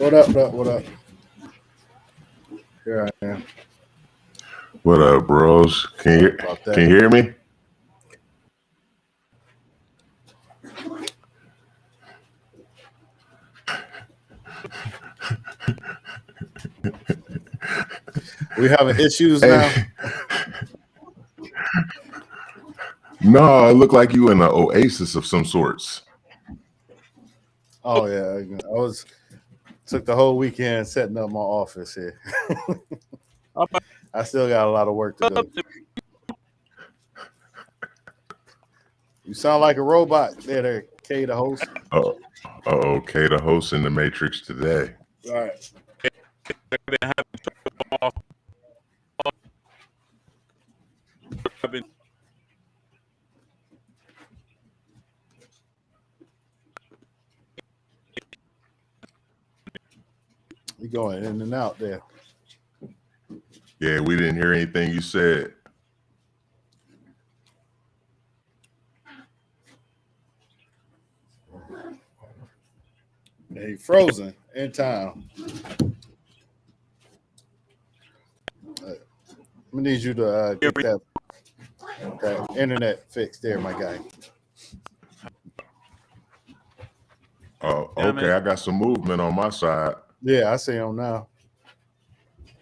What up? What up? What up? Here I am. What up, bros? Sorry about Can you that. hear me? We having issues Hey, now. no, it looked like you in an oasis of some sorts. Oh yeah, I was took the whole weekend setting up my office here. I still got a lot of work to do. You sound like a robot there, K, the host. Oh, okay, the host in the Matrix today. All right. You going in and out there. Yeah, we didn't hear anything you said. Hey, frozen in town. We need you to get that internet fixed there, my guy. Oh, okay, I got some movement on my side. Yeah, I see him now.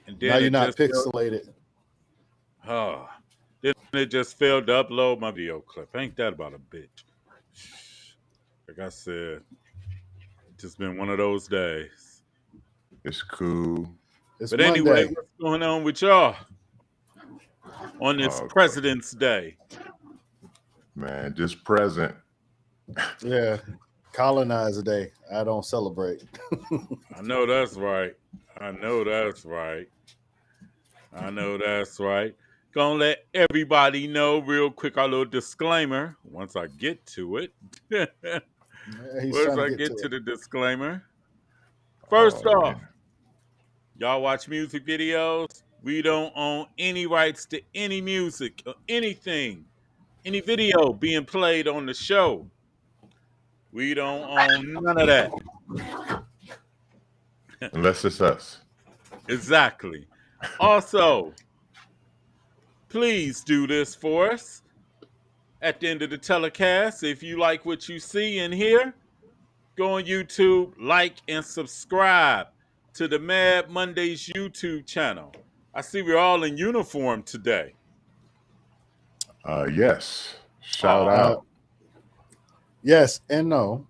And Now then you're it not just pixelated. then it just failed to upload my video clip. Ain't that about a bitch? Like I said, just been one of those days. It's cool. It's But anyway, Monday. what's going on with y'all on this Oh, President's Day? man, just present. Yeah, colonizer day. I don't celebrate. I know that's right. I know that's right. I know that's right. Gonna let everybody know real quick our little disclaimer once I get to it. He's Once trying to I get get to to it. the disclaimer. Oh First off, man, y'all watch music videos. We don't own any rights to any music or anything, any video being played on the show. We don't own none of that. unless it's us. Exactly. Also, please do this for us at the end of the telecast. If you like what you see and hear, go on YouTube, like, and subscribe to the Mad Mundayz YouTube channel. I see we're all in uniform today. Yes. Shout Oh, Uh, out. yes and no.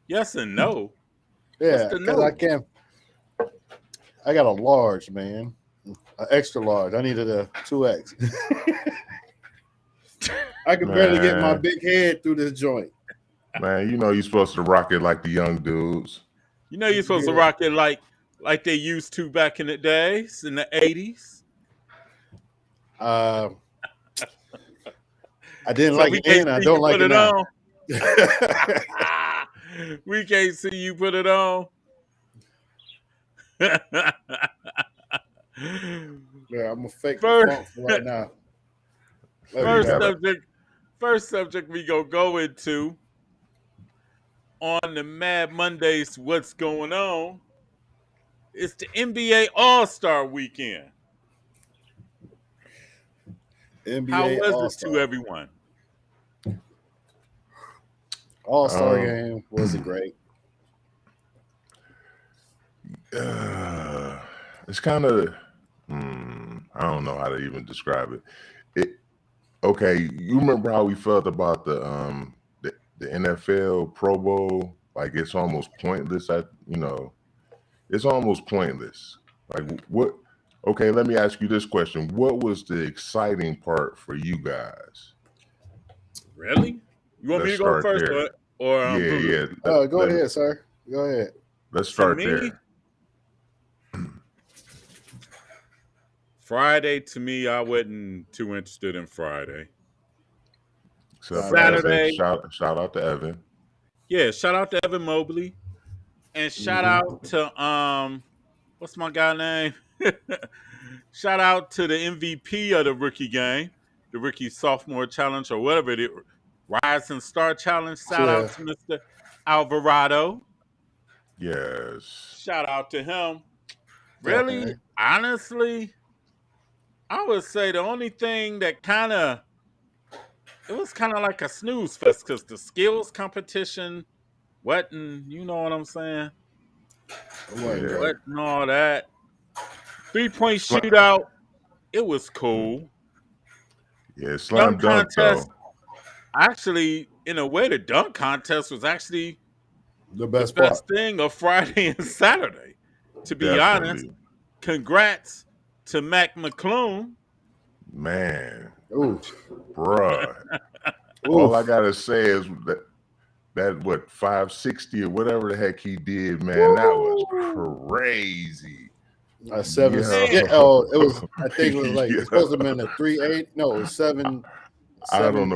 yes and no. What's Yeah, the because I no? can't. I got a large, man, an extra large. I needed a 2X. I could barely get my Man, big head through this joint. man, you know you're supposed to rock it like the young dudes. You know you're supposed to Yeah. rock it like they used to back in the days, in the 80s. Uh, I didn't So like we it then. can't I see don't you like put it it now. on. We can't see you put it on. Yeah, I'm gonna fake the First, funk for right now. Let So me you first gotta. go. subject, first subject we gonna go into on the Mad Mondays. What's going on? It's the NBA All Star Weekend. How NBA was All it to Star. everyone? All Star Um, game was it great? it's kind of. I don't know how to even describe it. It okay. You remember how we felt about the NFL Pro Bowl? Like it's almost pointless. It's almost pointless. Like what? Okay, let me ask you this question: what was the exciting part for you guys? Really? You want me Let's to go start first there. or Yeah, Buddha? yeah. Go ahead, sir. Go ahead. Let's To start me, there. Friday, to me, I wasn't too interested in Friday. Except for Evan. Saturday, Shout out to Evan. yeah, shout out to Evan Mobley. And shout Hmm. out to what's my guy name? Shout out to the MVP of the rookie game, the rookie sophomore challenge or whatever it is. Rising Star Challenge. Shout out Yeah. to Mr. Alvarado. Yes. Shout out to him. Really, Definitely. honestly, I would say the only thing that it was kind of like a snooze fest because the skills competition wasn't, you know what I'm saying? It wasn't Yeah. great. Wasn't all that. 3-point Slam, shootout, it was cool. yeah, Dunk slam dunk contest, though. actually, in a way, the dunk contest was actually The the best part. best thing of Friday and Saturday. To be honest, Definitely. congrats to Mac McClung. Man, Oof. bruh. All I Oof. gotta say is that what 560 or whatever the heck he did, man, that was Woo! crazy. Seven. Yo. Yeah. Oh, it was. I think it was like Yeah. it's supposed to have been a 380. No, it was I don't know.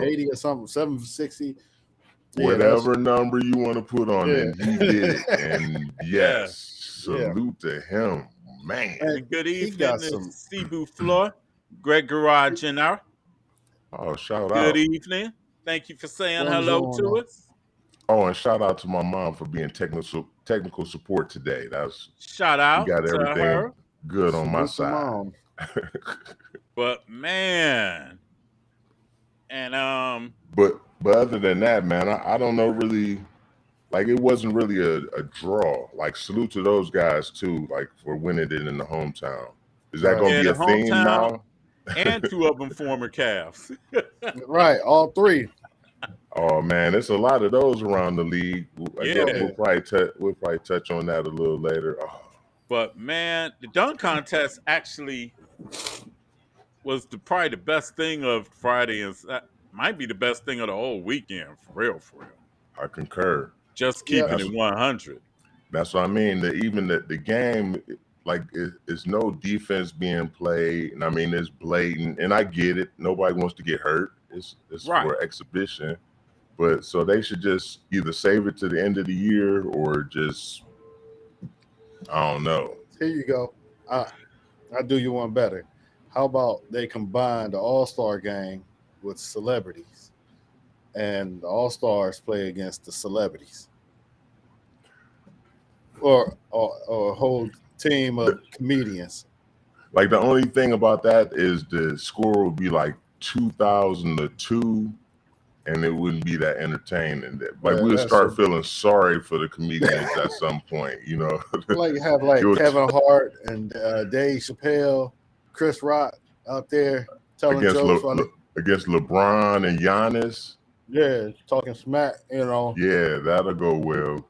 780 or something. 760. Yeah, that's Whatever number you want to put on it, yeah. he did it. And Yeah. yes, Yeah. salute to him, man. And And good he evening got to some. Cebu Floor, Greg Garage in our Oh, shout good out. evening. Thank you for saying hello to Bonjour. us. Oh, and shout out to my mom for being technical support today. Shout She out got to everything her. good on my Salute to side. mom. But man, and But other than that, man, I don't know really. Like it wasn't really a draw. Like salute to those guys too, like for winning it in the hometown. Is that Right. gonna yeah, be the a theme hometown now? and two of them former Cavs. Right. All three. Oh man, it's a lot of those around the league. I Yeah. guess we'll probably touch on that a little later. Oh, But man, the dunk contest actually was probably the best thing of Friday and might be the best thing of the whole weekend, for real, for real. I concur. Just Yeah. keeping it 100. That's what I mean. Even the game, like it's no defense being played, and I mean it's blatant. And I get it. Nobody wants to get hurt. It's Right. for exhibition. But so they should just either save it to the end of the year or just I don't know. Here you go. I do you one better. How about they combine the All-Star game with celebrities, and the All-Stars play against the celebrities, or a whole team of comedians. Like the only thing about that is the score would be like 2002, and it wouldn't be that entertaining. Like Yeah, we would that's start a- feeling sorry for the comedians at some point, you know. Like you have like It was- Kevin Hart and Dave Chappelle, Chris Rock out there telling against jokes. against LeBron and Giannis. Yeah, talking smack. Yeah, that'll go well.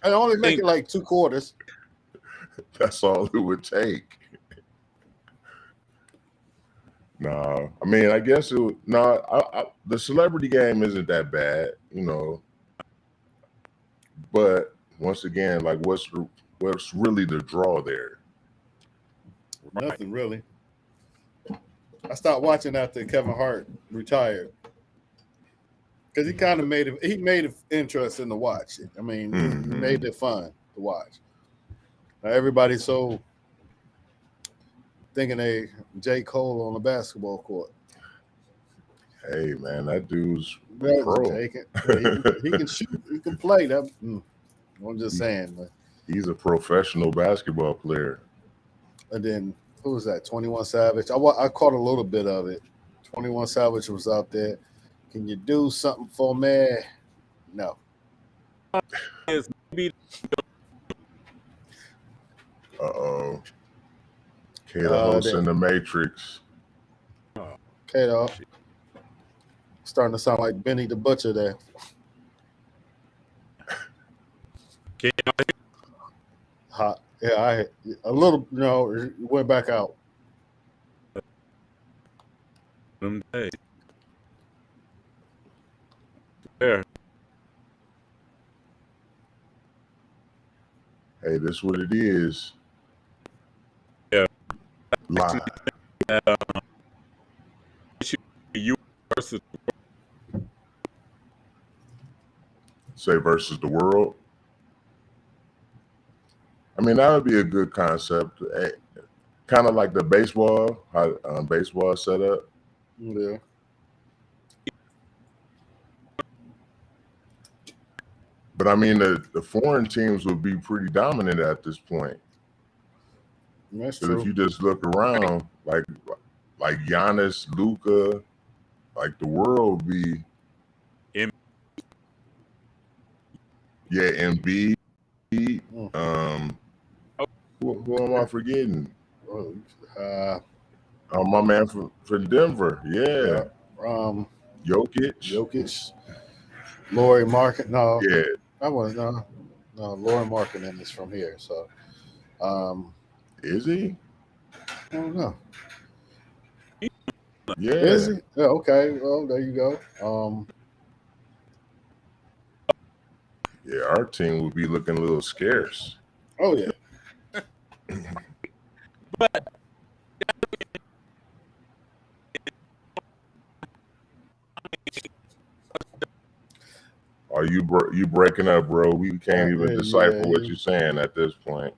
And only make it like 2 quarters. That's all it would take. No, I mean, I guess it would. No, the celebrity game isn't that bad, you know. But once again, like, what's really the draw there? Nothing really. I stopped watching after Kevin Hart retired because he kind of made it interesting to watch. I mean, he made it fun to watch. Now everybody's so thinking they J. Cole on the basketball court. Hey, man, that dude's Well, pro. he can shoot. He can play. I'm just saying. He's a professional basketball player. And then who was that? 21 Savage. I caught a little bit of it. 21 Savage was out there. Can you do something for me? No. Uh-oh. Kayla hosts in the Matrix. Kato. Starting to sound like Benny the Butcher there. Hot. Yeah, a little, it went back out. Mundayz. There. Hey, this is what it is. Yeah. Live. You versus Say versus the world. I mean, that would be a good concept. Kind of like the baseball, how baseball is set up. Yeah. But I mean, the foreign teams would be pretty dominant at this point. That's Because true. if you just look around, like Giannis, Luka, like the world would be. M- Yeah, Embiid. Mm. Who am I forgetting? Uh, My man for Denver. Yeah. Jokic. Laurie Market. No, Yeah. I was no. Laurie Markkinen is from here, so Is he? I don't know. Yeah. Is he? Yeah, okay. Well, there you go. Yeah, our team would be looking a little scarce. Oh yeah. But Are you breaking up, bro? We can't even decipher what you- you're saying at this point.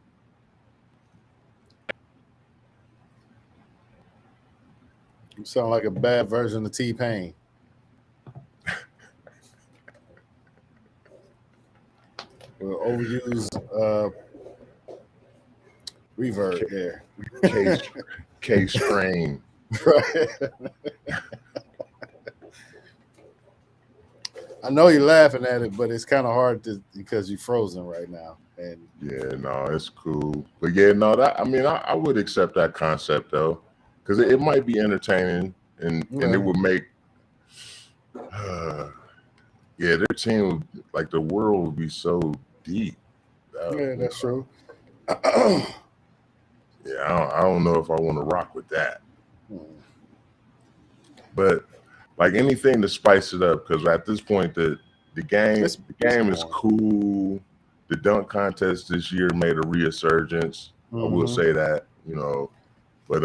You sound like a bad version of T-Pain. Well, overused reverb there. K-Strain. Right. I know you're laughing at it, but it's kind of hard because you're frozen right now. And Yeah, no, it's cool. But yeah, no, I would accept that concept though, because it might be entertaining and it would make yeah, their team would, like the world would be so deep. Yeah, that's true. Yeah, I don't know if I want to rock with that. But like anything to spice it up, because at this point the game is cool. The dunk contest this year made a resurgence. I will say that, but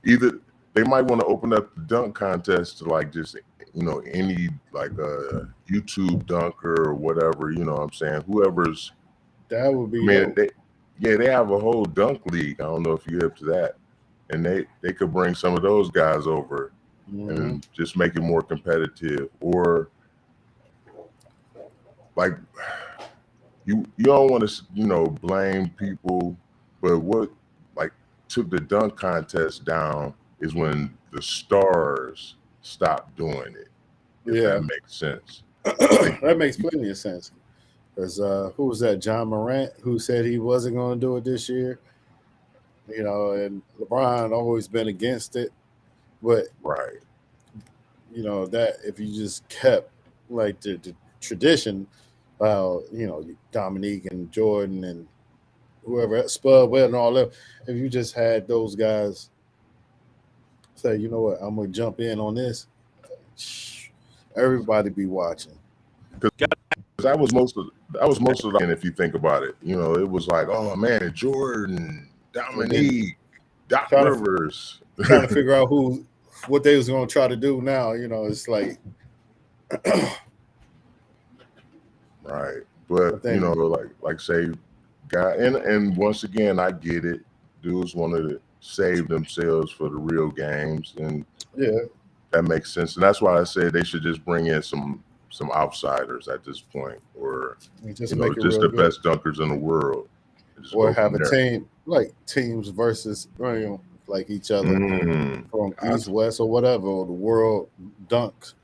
either they might want to open up the dunk contest to like just any like a YouTube dunker or whatever, you know what I'm saying? Whoever's that would be they have a whole dunk league. I don't know if you're hip to that. And they could bring some of those guys over and just make it more competitive. Or like you don't want to blame people, but what like took the dunk contest down is when the stars stopped doing it. If that makes sense. That makes plenty of sense. Because who was that? John Morant, who said he wasn't going to do it this year. And LeBron always been against it. But right, that if you just kept like the tradition, Dominique and Jordan and whoever, Spud Webb and all that, if you just had those guys say, you know what, I'm gonna jump in on this, everybody be watching. That was most of the, and if you think about it, it was like, oh man, Jordan, Dominique, Doc Rivers, trying to figure out what they was going to try to do now. It's like right, but like say, guy, and once again, I get it. Dudes wanted to save themselves for the real games, and that makes sense. And that's why I said they should just bring in some outsiders at this point, or just the best dunkers in the world, or have a team like teams versus like each other from East, West, or whatever, or the world dunks.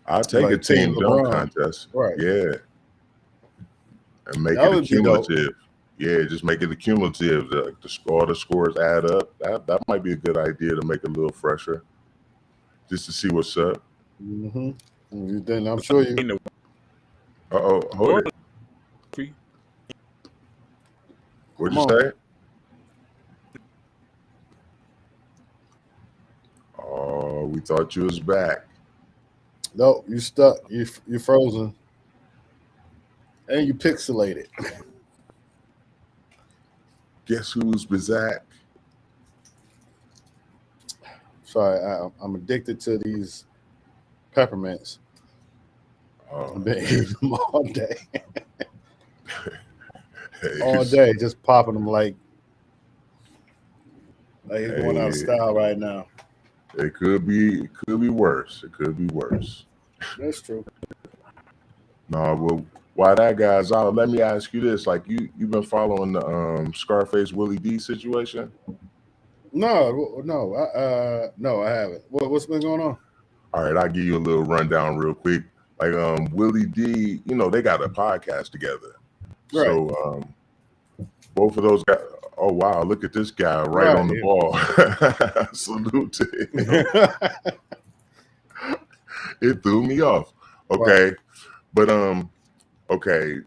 I'll take a team dunk contest, right? Yeah, and make it cumulative. Yeah, just make it cumulative. All the scores add up. That might be a good idea to make it a little fresher, just to see what's up. Then I'm sure you. Hold it. What'd you say? Oh, we thought you was back. No, you stuck. You're frozen, and you pixelated. Guess who's back? Sorry, I'm addicted to these peppermints. I've been eating them all day. All day, just popping them like it's going out of style right now. It could be worse. It could be worse. That's true. No, well, while that guy's out, let me ask you this: like, you've been following the Scarface Willie D situation? No, no, I haven't. What's been going on? All right, I'll give you a little rundown real quick. Like, Willie D, they got a podcast together. Right. So both of those guys. Oh wow, look at this guy right on the Yeah. ball. Salute to him. It threw me off. Okay. But okay,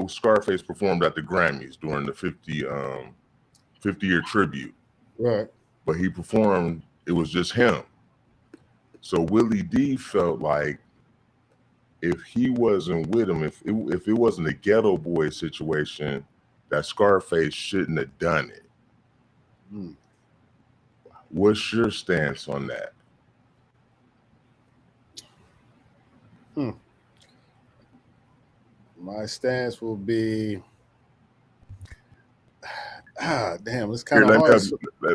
Scarface performed at the Grammys during the 50-year tribute. Right. But he performed, it was just him. So Willie D felt like if he wasn't with him, if it wasn't a Ghetto Boy situation, that Scarface shouldn't have done it. What's your stance on that? My stance will be, damn, it's kind of hard.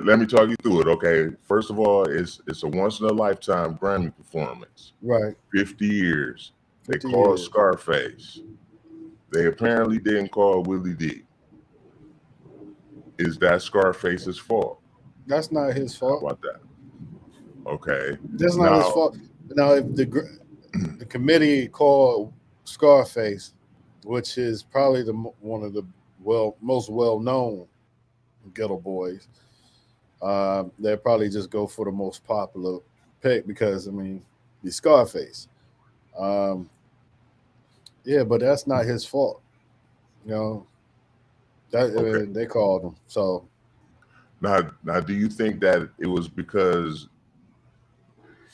Let me talk you through it. Okay, first of all, it's a once in a lifetime Grammy performance. Right. 50 years. They 50 called years. Scarface. They apparently didn't call Willie D. Is that Scarface's fault? That's not his fault. How about that? Okay. That's not his fault. Now, if the committee called Scarface, which is probably one of the most well-known Ghetto Boys, they'll probably just go for the most popular pick because he's Scarface. Yeah, but that's not his fault. They called him. So now, do you think that it was because?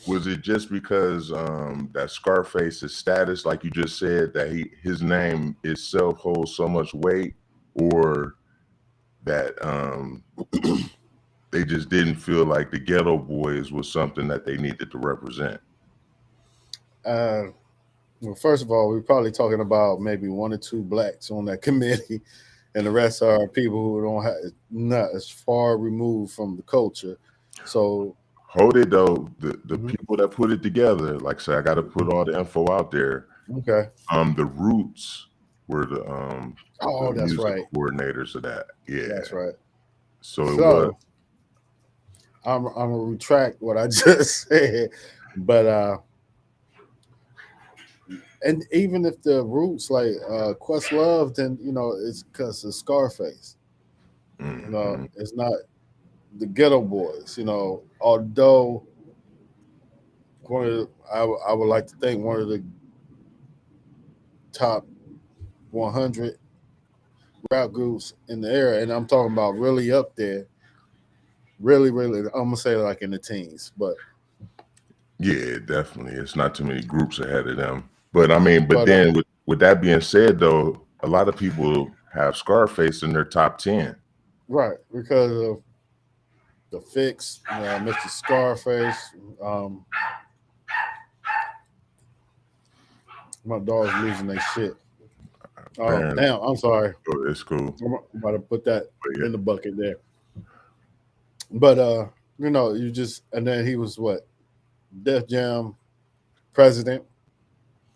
Was it just because that Scarface's status, like you just said, that his name itself holds so much weight, or that they just didn't feel like the Ghetto Boys was something that they needed to represent? Well, first of all, we're probably talking about maybe one or two blacks on that committee, and the rest are people who not as far removed from the culture. So hold it though, the people that put it together, like I said, I got to put all the info out there. Okay. The Roots were the that's music right, coordinators of that. Yeah, that's right. So it was. I'm gonna retract what I just said, but and even if the Roots like Questlove, then it's because of Scarface. It's not the Ghetto Boys. Although I would like to think one of the top 100 rap groups in the era, and I'm talking about really up there. Really, really, I'm gonna say like in the teens, but yeah, definitely, it's not too many groups ahead of them. But then with that being said, though, a lot of people have Scarface in their top 10, right? Because of the Fix, Mr. Scarface. My dog's losing their shit. Oh, damn, I'm sorry. Oh, it's cool. I'm about to put that in the bucket there. But you just, and then he was what, Def Jam president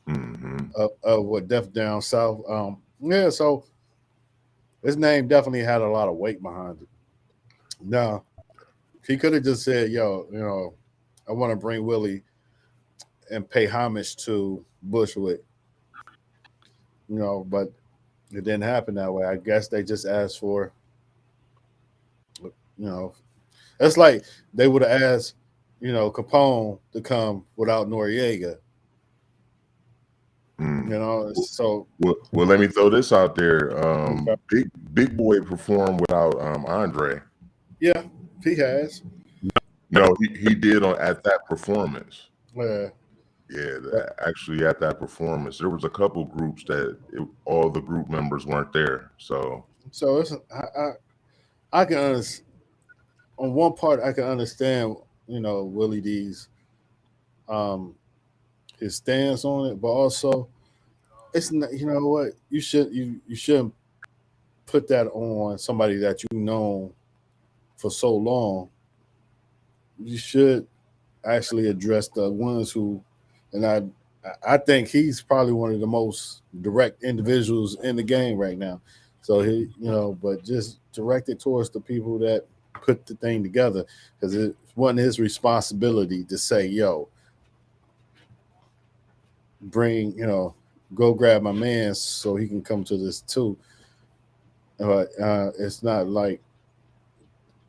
of what, Def Jam South. Yeah, so his name definitely had a lot of weight behind it. Now, he could have just said, "Yo, I want to bring Willie and pay homage to Bushwick," but it didn't happen that way. I guess they just asked for, it's like they would have asked, Capone to come without Noriega. So well, let me throw this out there. Big Boy performed without Andre. Yeah, he has. No, he did at that performance. Yeah. Actually, at that performance, there was a couple groups that all the group members weren't there. So it's I can understand. On one part, I can understand, Willie D's his stance on it, but also it's not. You know what? You shouldn't put that on somebody that you've known for so long. You should actually address the ones who, and I think he's probably one of the most direct individuals in the game right now. So but just directed towards the people that put the thing together, because it wasn't his responsibility to say, "Yo, bring, go grab my man so he can come to this too." But it's not like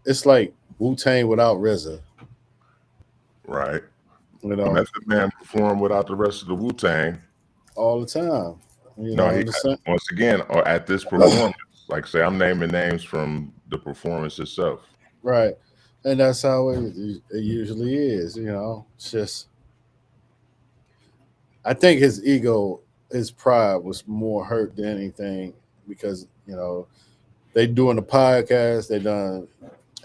it's like Wu-Tang without RZA. Right. You know, Method Man performed without the rest of the Wu-Tang. all the time. No, he Understand? once again at this performance, like say I'm naming names from the performance itself. Right. And that's how it usually is. It's just, I think his ego, his pride was more hurt than anything, because, they doing the podcast, they done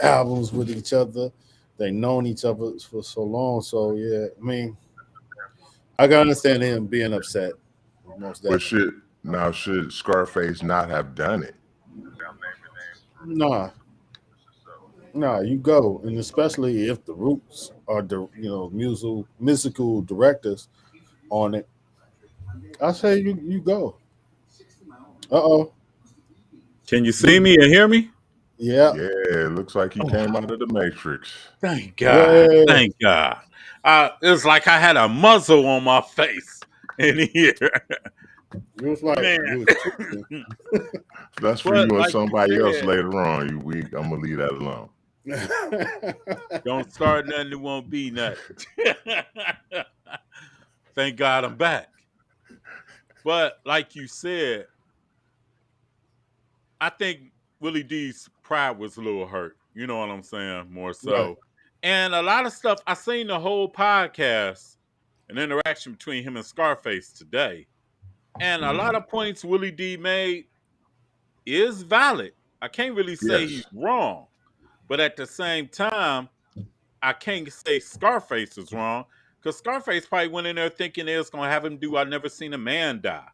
albums with each other, they known each other for so long. So yeah, I mean, I can understand him being upset. Most But definitely. should Scarface not have done it? Nah, nah, you go, and especially if the Roots are the musical directors on it, I say you go. Uh-oh. Can you see me and hear me? Yeah. Yeah, it looks like he came out of the Matrix. Thank God. Yeah. Thank God. It's like I had a muzzle on my face in here. It was like Man. you was tweaking. That's for But you and like you somebody else said, later on. I'm gonna leave that alone. don't start nothing, it won't be nothing. Thank God I'm back. But like you said, I think Willie D's pride was a little hurt. You know what I'm saying? More so. Right. And a lot of stuff, I seen the whole podcast, an interaction between him and Scarface today. And a lot of points Willie D made is valid. I can't really say Yes. he's wrong. But at the same time, I can't say Scarface is wrong, because Scarface probably went in there thinking they was gonna have him do "I Never Seen a Man Die"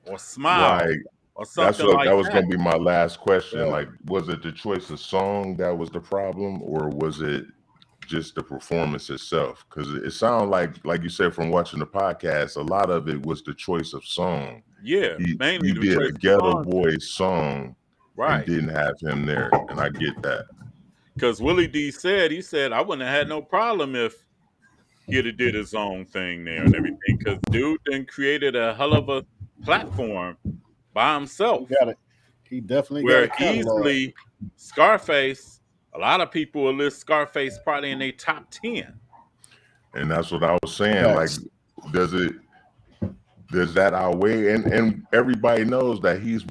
or "Smile" Right. or something like That was that. gonna be my last question. Yeah. Like, was it the choice of song that was the problem, or was it just the performance itself? Because it sounded like you said from watching the podcast, a lot of it was the choice of song. Yeah, He mainly the did choice a of Ghetto song. Boys song Right. and didn't have him there, and I get that. Because Willie D said, I wouldn't have had no problem if he'd have did his own thing there and everything. Because dude then created a hell of a platform by He himself. got it. He definitely got a Where catalog. easily Scarface, a lot of people will list Scarface probably in their top 10. And that's what I was saying. Facts. Like, does that outweigh? And everybody knows that he's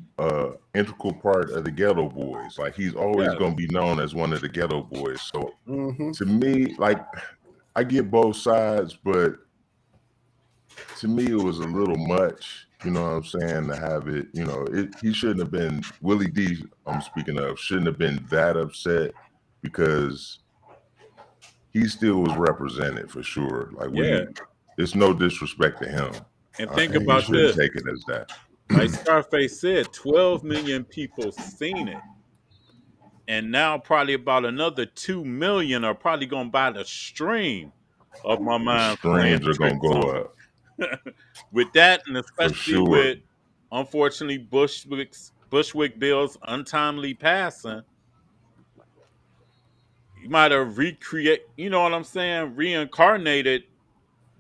integral part of the Ghetto Boys. Like, he's always Yes. gonna be known as one of the Ghetto Boys. So Mm-hmm. to me, like, I get both sides, but to me it was a little much. You know what I'm saying? To have it, he shouldn't have been, Willie D, I'm speaking of, shouldn't have been that upset, because he still was represented for sure. Like, Yeah. it's no disrespect to him. And think And he about shouldn't this. take it as that. Like Scarface said, 12 million people seen it. And now probably about another 2 million are probably going to buy the stream of My Mind Playing Streams are gonna Tricks go on up. with that, and especially sure. with, unfortunately, Bushwick Bill's untimely passing, you might have reincarnated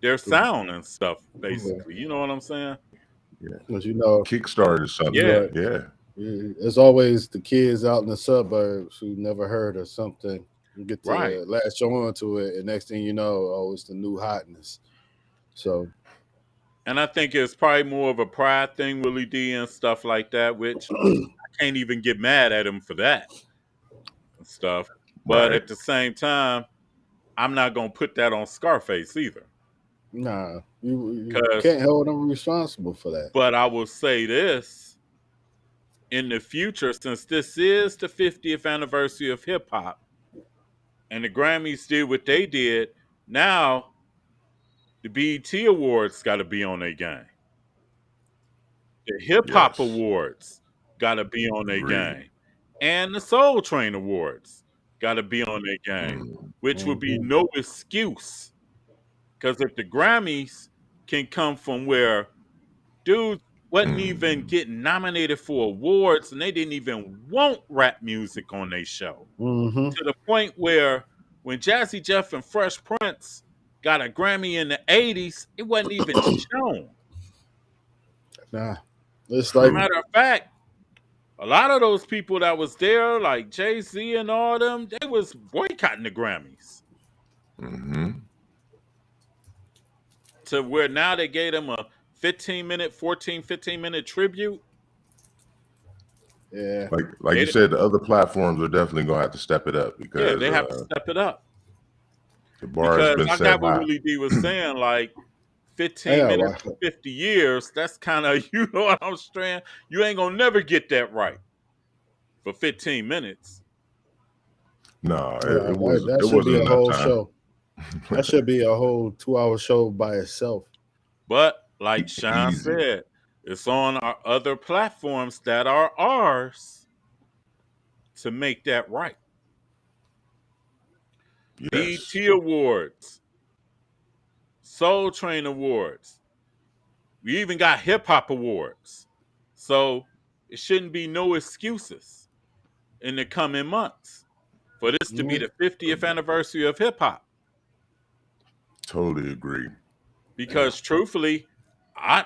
their sound and stuff, basically. You know what I'm saying? But Kickstarted something. Yeah. Yeah. there's always the kids out in the suburbs who never heard of something. You get to Right. latch on to it, and next thing you know, oh, it's the new hotness. So And I think it's probably more of a pride thing, Willie D and stuff like that, which I can't even get mad at him for that and stuff. But Right. at the same time, I'm not going to put that on Scarface either. nah, you 'Cause- can't hold them responsible for that. But I will say this, in the future, since this is the 50th anniversary of hip hop and the Grammys did what they did, now the BET Awards got to be on their game. The Hip Hop Yes. Awards got to be on their Agreed. game. And the Soul Train Awards got to be on their game, which would be no excuse. Because if the Grammys can come from where dudes wasn't even getting nominated for awards, and they didn't even want rap music on their show. Mm-hmm. To the point where when Jazzy Jeff and Fresh Prince got a Grammy in the 80s, it wasn't even shown. Nah. It's As a like matter of fact, a lot of those people that was there, like Jay-Z and all them, they was boycotting the Grammys. Mm-hmm. To where now they gave them a 15-minute tribute. yeah. Like you said, the other platforms are definitely gonna have to step it up because they have to step it up. the bar has been Because I set got what high. Willie D was saying, like 15 minutes for 50 years, that's kind of, you know what I'm saying? You ain't gonna never get that right for 15 minutes. No, That it should wasn't be a enough whole time. show. That should be a whole 2-hour show by itself. But like Sean Easy. said, it's on our other platforms that are ours to make that right. Yes. BET Awards, Soul Train Awards. We even got Hip Hop Awards. So it shouldn't be no excuses in the coming months for this to be the 50th anniversary of hip hop. Totally agree. Because truthfully, I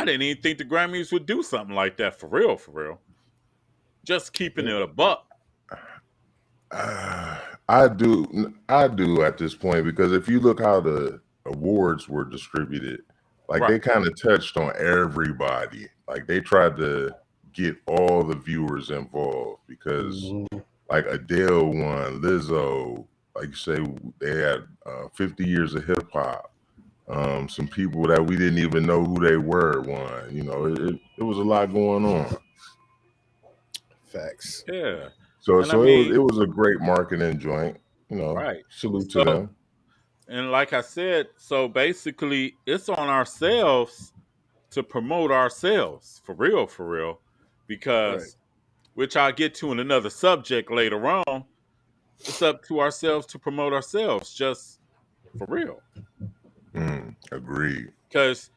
didn't even think the Grammys would do something like that for real, for real. Just keeping it a buck. I do at this point, because if you look how the awards were distributed, like they kind of touched on everybody. Like they tried to get all the viewers involved because like Adele won, Lizzo, like you say, they had 50 years of hip hop. Some people that we didn't even know who they were won. You know, it was a lot going on. Facts. Yeah. So And I mean, it was a great marketing joint. You know, right. Salute to them. And like I said, so basically it's on ourselves to promote ourselves for real, because which I'll get to in another subject later on. It's up to ourselves to promote ourselves, just for real. Agreed. Because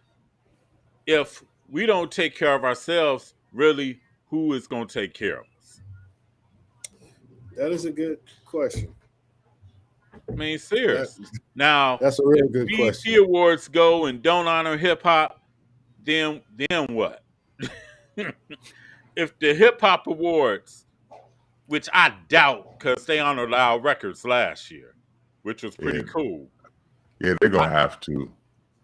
if we don't take care of ourselves, really, who is going to take care of us? That is a good question. I mean, serious. Now, that's a real good question. BET Awards go and don't honor hip hop, then what? If the Hip Hop Awards, which I doubt, because they honored our records last year, which was pretty cool. Yeah, they're gonna have to.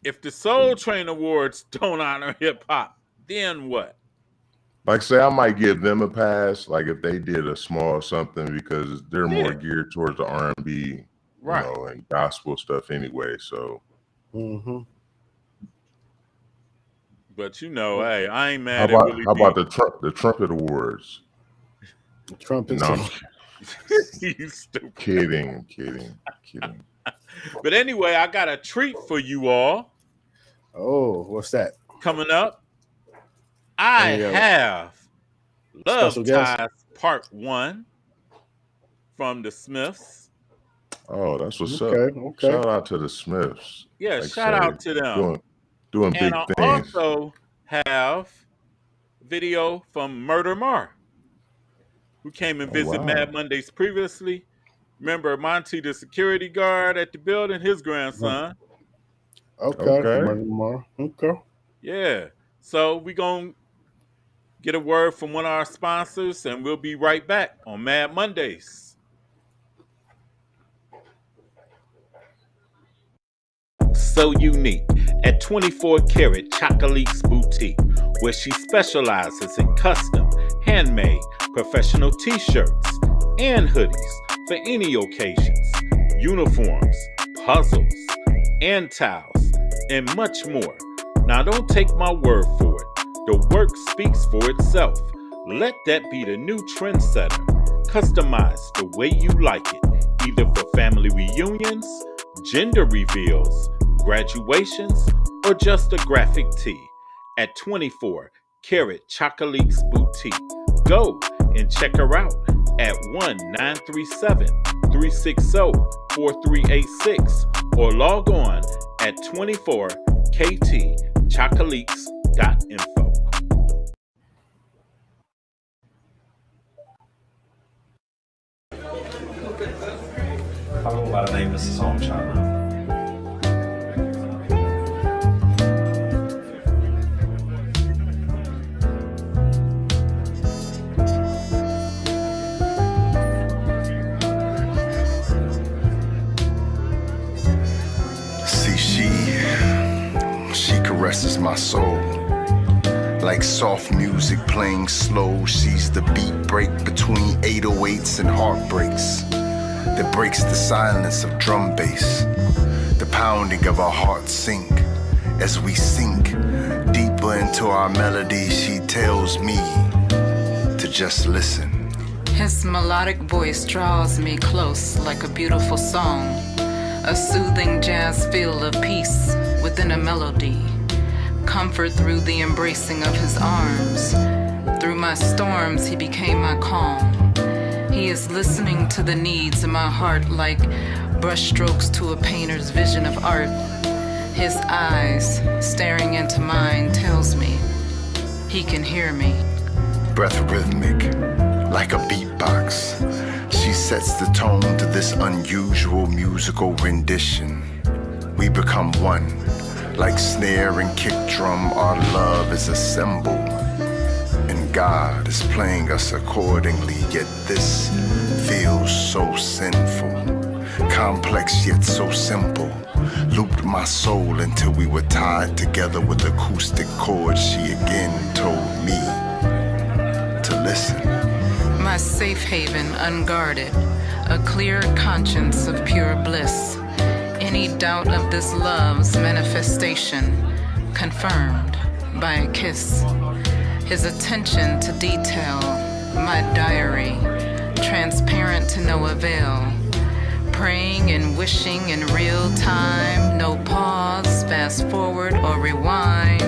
If the Soul Train Awards don't honor hip hop, then what? Like, say, I might give them a pass, like if they did a small something, because they're more geared towards the R&B, you know, and gospel stuff anyway. So, but you know, hey, I ain't mad. How about the Trumpet Awards? The trumpet. No, you stupid. Kidding. But anyway, I got a treat for you all. Oh, what's that? Coming up, I have Love Ties Part 1 from the Smiths. Oh, that's what's up. Okay. Shout out to the Smiths. Yeah, like shout out to them. Doing big things. And I also have video from Murda, who came and visited Mad Mundayz previously. Remember Monty, the security guard at the building, his grandson. Okay. Yeah. So we're going to get a word from one of our sponsors, and we'll be right back on Mad Mundayz. So unique at 24 Karat Chocolate's Boutique, where she specializes in custom, handmade, professional t-shirts and hoodies for any occasions, uniforms, puzzles, and towels, and much more. Now don't take my word for it. The work speaks for itself. Let that be the new trendsetter. Customize the way you like it, either for family reunions, gender reveals, graduations, or just a graphic tee at 24 Karat Chocolate's Boutique. Go and check her out at 1-937-360-4386 or log on at at 24ktchocoliques.info. I go by the name of Song China. She caresses my soul like soft music playing slow. She's the beat break between 808s and heartbreaks that breaks the silence of drum bass. The pounding of our hearts sink as we sink deeper into our melody. She tells me to just listen. His melodic voice draws me close like a beautiful song, a soothing jazz feel of peace within a melody. Comfort through the embracing of his arms. Through my storms, he became my calm. He is listening to the needs of my heart like brushstrokes to a painter's vision of art. His eyes staring into mine tells me he can hear me. Breath rhythmic, like a beatbox. She sets the tone to this unusual musical rendition. We become one, like snare and kick drum. Our love is a symbol, and God is playing us accordingly. Yet this feels so sinful, complex yet so simple. Looped my soul until we were tied together with acoustic chords. She again told me to listen. My safe haven unguarded, a clear conscience of pure bliss. Any doubt of this love's manifestation confirmed by a kiss. His attention to detail, my diary, transparent to no avail. Praying and wishing in real time, no pause, fast forward or rewind.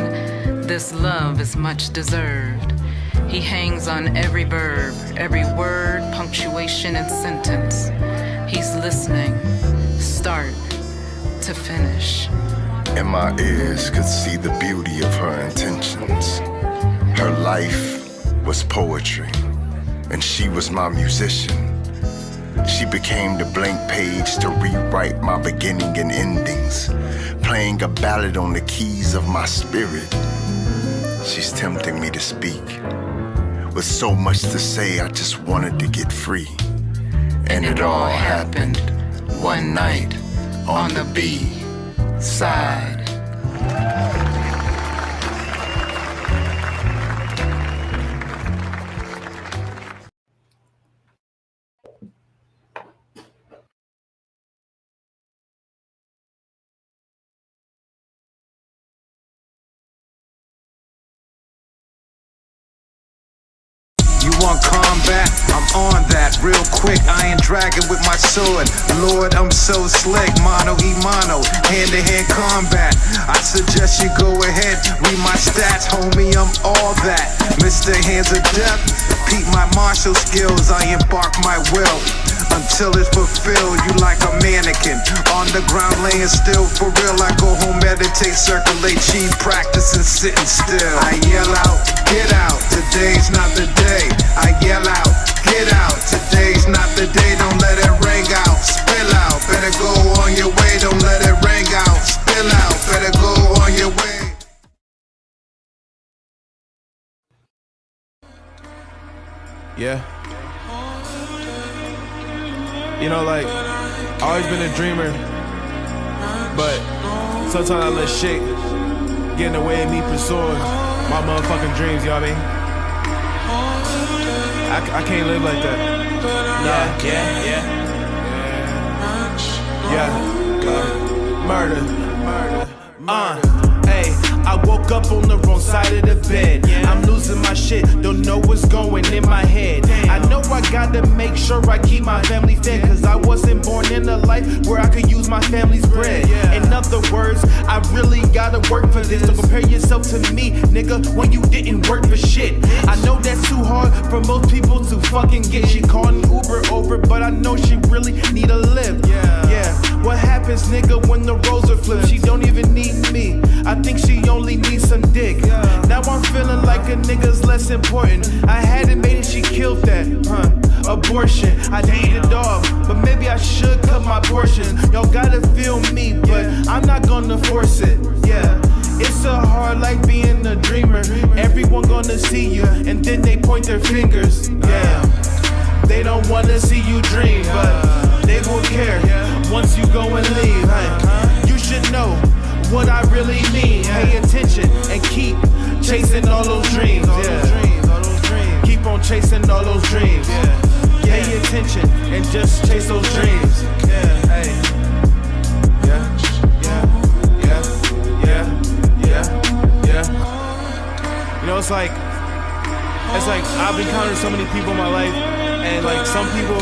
This love is much deserved. He hangs on every verb, every word, punctuation and sentence. He's listening, start to finish. And my ears could see the beauty of her intentions. Her life was poetry, and she was my musician. She became the blank page to rewrite my beginning and endings, playing a ballad on the keys of my spirit. She's tempting me to speak. With so much to say, I just wanted to get free. And it all happened one night on the B-side. You want combat? I'm on that real quick. Iron dragon with my sword. Lord, I'm so slick. Mano y mano, hand-to-hand combat. I suggest you go ahead, read my stats, homie. I'm all that. Mr. Hands of Death, peep my martial skills. I embark my will until it's fulfilled. You like a mannequin on the ground laying still. For real, I go home, meditate, circulate, cheat, practicing, sitting still. I yell out, get out. Today's not the day. I yell out, get out. Today's not the day. Don't let it ring out. Spill out. Better go on your way. Don't let it ring out. Spill out. Better go on your way. Yeah. You know, like, always been a dreamer, but sometimes I let shit get in the way of me pursuing my motherfucking dreams, you know what I mean? I can't live like that. Murda. Hey, I woke up on the wrong side of the bed. I'm losing my shit, don't know what's going in my head. I know I gotta make sure I keep my family fed, cause I wasn't born in a life where I could use my family's bread. In other words, I really gotta work for this. Don't compare yourself to me, nigga, when you didn't work for shit. I know that's too hard for most people to fucking get. She called an Uber over, but I know she really need a lift. Yeah, What happens, nigga, when the roles are flipped? She don't even need me. I think she only needs some dick. Now I'm feeling like a nigga's less important. I hadn't made it, she killed that. Abortion. I need a dog, but maybe I should cut my portions. Y'all gotta feel me, but I'm not gonna force it. Yeah. It's a hard life being a dreamer. Everyone gonna see you, and then they point their fingers. Yeah. They don't wanna see you dream, but they will care once you go and leave. You should know what I really mean. Pay attention and keep chasing all those dreams. Yeah. Keep on chasing all those dreams. Pay attention and just chase those dreams. Yeah. Hey. Yeah. Yeah. Yeah. Yeah. Yeah. Yeah. You know, it's like I've encountered so many people in my life, and like some people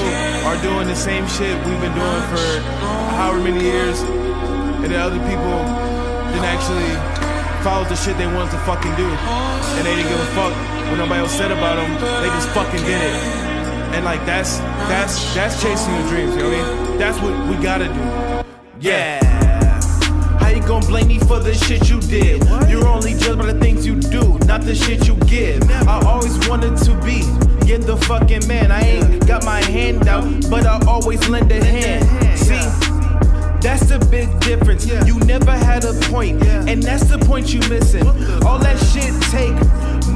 are doing the same shit we've been doing for however many years, and then other people didn't actually follow the shit they wanted to fucking do, and they didn't give a fuck what nobody else said about them. They just fucking did it, and like that's chasing your dreams. You know what I mean? That's what we gotta do. Yeah. How you gonna blame me for the shit you did? You're only judged by the things you do, not the shit you give. I always wanted to be the fucking man. I ain't got my hand out, but I always lend a hand. See, that's the big difference. You never had a point, and that's the point you missing. All that shit take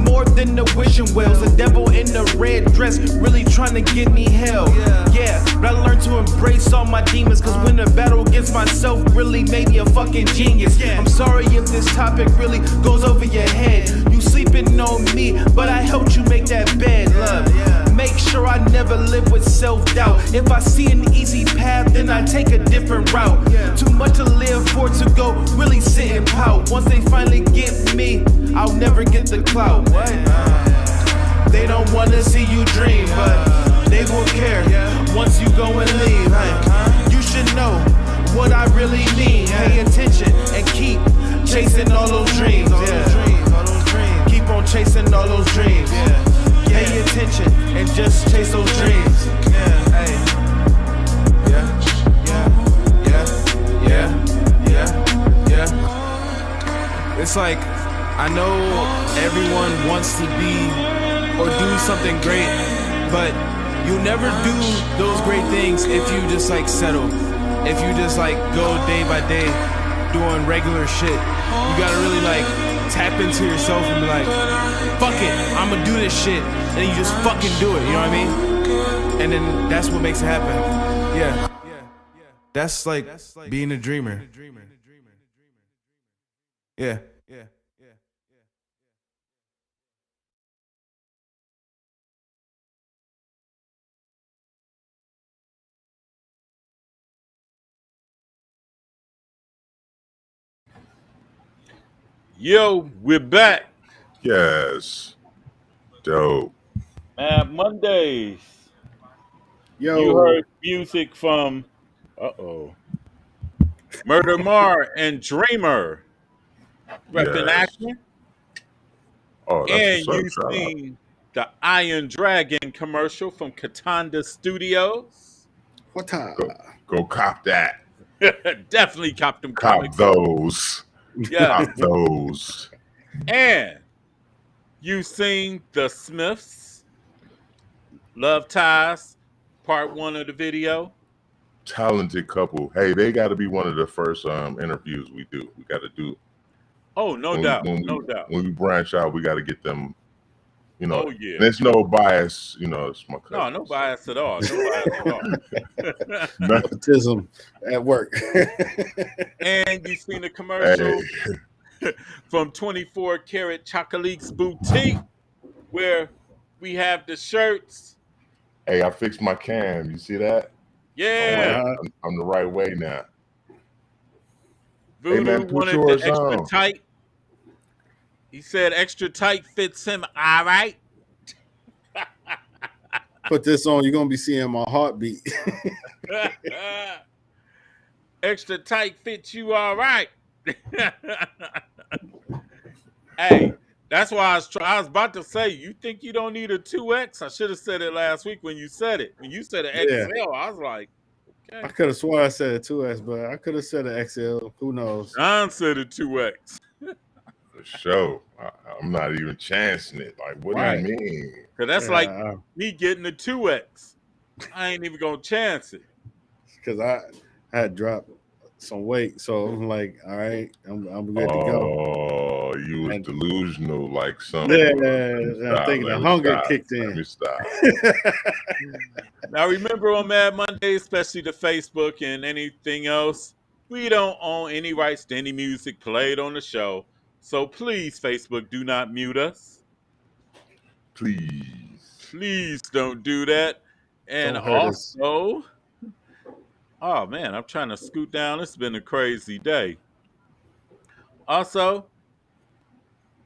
more than the wishing wells. The devil in the red dress really trying to give me hell. Yeah, but I learned to embrace all my demons, cause when the battle against myself really made me a fucking genius. I'm sorry if this topic really goes over your head. You sleeping on me, but I helped you make that bed. Love, make sure I never live with self-doubt. If I see an easy path, then I take a different route. Too much to live for to go really sit and pout. Once they finally get me, I'll never get the clout. What? They don't wanna see you dream, but they will care once you go and leave. You should know what I really mean. Pay attention and keep chasing all those dreams. Keep on chasing all those dreams. Pay attention and just chase those dreams. It's like, I know everyone wants to be or do something great, but you'll never do those great things if you just like settle. If you just like go day by day doing regular shit. You gotta really like tap into yourself and be like, fuck it, I'ma do this shit. And you just fucking do it, you know what I mean? And then that's what makes it happen. Yeah. That's like being a dreamer. Yeah. Yo, we're back. Yes. Dope. Mundayz. Yo, You heard music from Murda Mar and Dreamer. Reppin' Yes. action. Oh, And that's what's you up. Shout out. seen the Iron Dragon commercial from Katanda Studios. what time? Go cop that. Definitely cop them Cop comics. those. Yeah. Cop those. And you seen the Smiths Love Ties part 1 of the video. Talented couple. Hey, they got to be one of the first interviews we do. We got to do. Oh, no doubt. No doubt. When we branch out, we got to get them. You know, Oh, yeah. there's no bias. You know, it's my cousin. No, no bias at all. No bias at all. Nepotism at work. And you seen the commercial Hey, from 24 Karat Chocolate's Boutique, where we have the shirts. hey, I fixed my cam. You see that? Yeah. I'm the right way now. Voodoo man, put wanted yours the extra on. tight. He said extra tight fits him all right. Put this on, you're gonna be seeing my heartbeat. Extra tight fits you all right. Hey, that's why I was about to say, you think you don't need a 2X? I should have said it last week when you said it. When you said an Yeah. XL, I was like, I could have sworn I said a 2X, but I could have said an XL. Who knows? John said a 2X. For sure. I'm not even chancing it. Like, what Right. do you mean? Because that's Yeah, like me getting a 2X. I ain't even going to chance it. because I had dropped some weight, so I'm like, all right, I'm good to go. Oh, you was And- delusional like something. Yeah, I think the hunger kicked Let in. me stop. Now remember on Mad Monday, especially the Facebook and anything else, we don't own any rights to any music played on the show. So please, Facebook, do not mute us. Please. Please don't do that. And Don't hurt us. also, oh man, I'm trying to scoot down. It's been a crazy day. Also,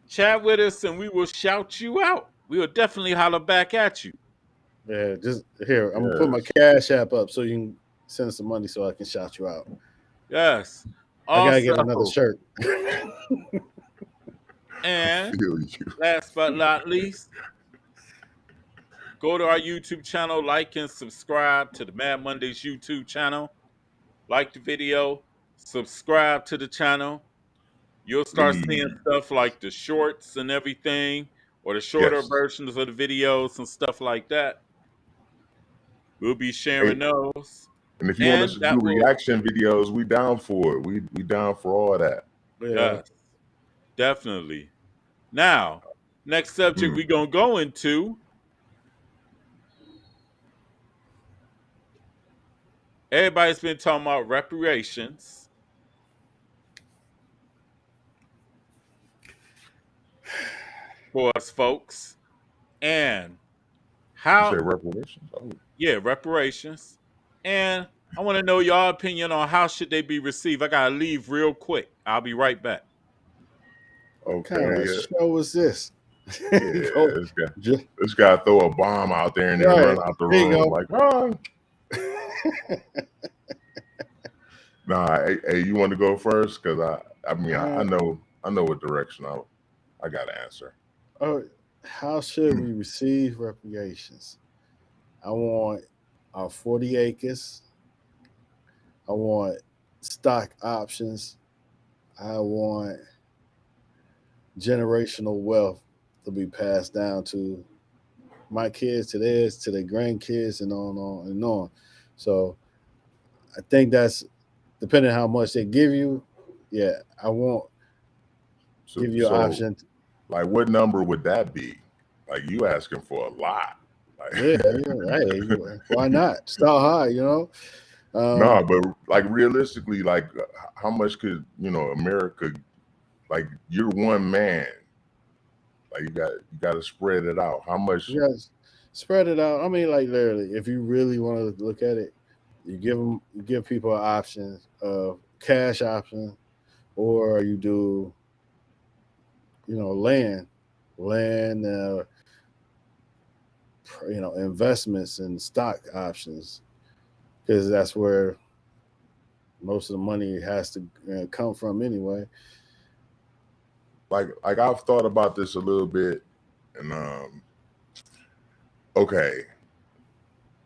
chat with us and we will shout you out. We will definitely holler back at you. Yeah, just here. I'm gonna put my Cash App up so you can send some money so I can shout you out. Yes. I gotta get Also- another shirt. And Feel you. last but not least, go to our YouTube channel, like and subscribe to the Mad Mondays YouTube channel. Like the video, subscribe to the channel. You'll start seeing stuff like the shorts and everything, or the shorter Yes. versions of the videos and stuff like that. We'll be sharing those. And if you want And us to that do will- reaction videos, we down for it. We down for all that. Yeah. Yes, definitely. Now, next subject we're going to go into. Everybody's been talking about reparations. For us folks. And how... You say reparations? Oh. Yeah, reparations. And I want to know your opinion on how should they be received. I got to leave real quick. I'll be right back. What kind of show was this? Yeah, Go- this guy throw a bomb out there and then Right. run out the There you room go. like, oh. Nah, hey, you want to go first? Because I know what direction I got to answer. Oh, how should we receive reparations? I want our 40 acres. I want stock options. I want generational wealth to be passed down to my kids, to theirs, to their grandkids, and on and on. So I think that's depending on how much they give you. Yeah, I won't give you an option. Like, what number would that be? Like, you asking for a lot. Like, Yeah, hey, why not? Start high, you know? No, but like realistically, like how much could America? Like, you're one man. Like, you got to spread it out. How much? You guys spread it out. I mean, like literally, if you really want to look at it, you give people an option of cash option, or you do, land, investments and stock options, because that's where most of the money has to come from anyway. Like I've thought about this a little bit, and okay,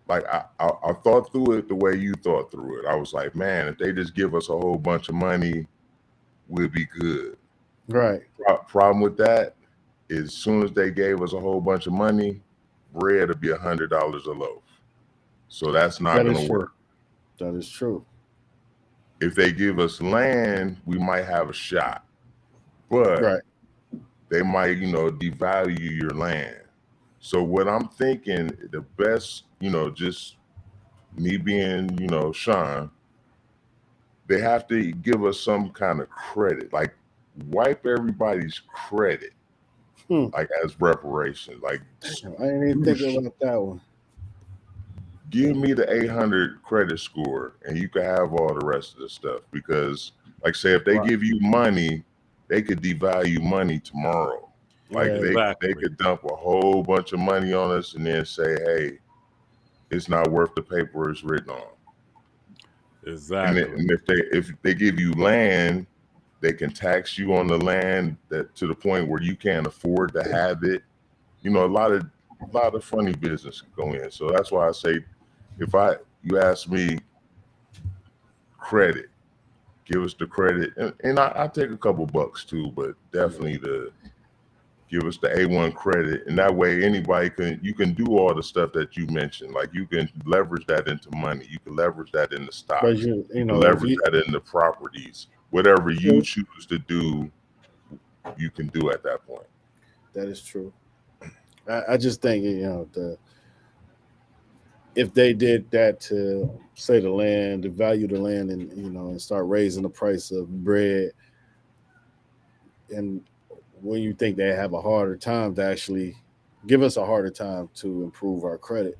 like I thought through it the way you thought through it. I was like, man, if they just give us a whole bunch of money, we'll be good. Right. Problem with that is, as soon as they gave us a whole bunch of money, bread would be $100 a loaf. So that's not going to work. That is true. If they give us land, we might have a shot, but they might, devalue your land. So what I'm thinking, the best, just me being, Sean, they have to give us some kind of credit, like wipe everybody's credit, like as reparations. Like, I didn't even think about that one. Give me the 800 credit score and you can have all the rest of the stuff. Because, like, say, if they give you money, they could devalue money tomorrow. Like, they could dump a whole bunch of money on us and then say, hey, it's not worth the paper it's written on. Exactly. And if they give you land, they can tax you on the land to the point where you can't afford to have it. A lot of funny business go in. So that's why I say, you ask me, credit. Give us the credit, and I take a couple bucks too, but definitely give us the A1 credit, and that way you can do all the stuff that you mentioned. Like you can leverage that into money, you can leverage that into stocks, But you can leverage that into properties. Whatever you choose to do, you can do at that point. that is true. I just think if they did that to say the land, to value the land, and and start raising the price of bread, and when you think they have a harder time to actually give us a harder time to improve our credit.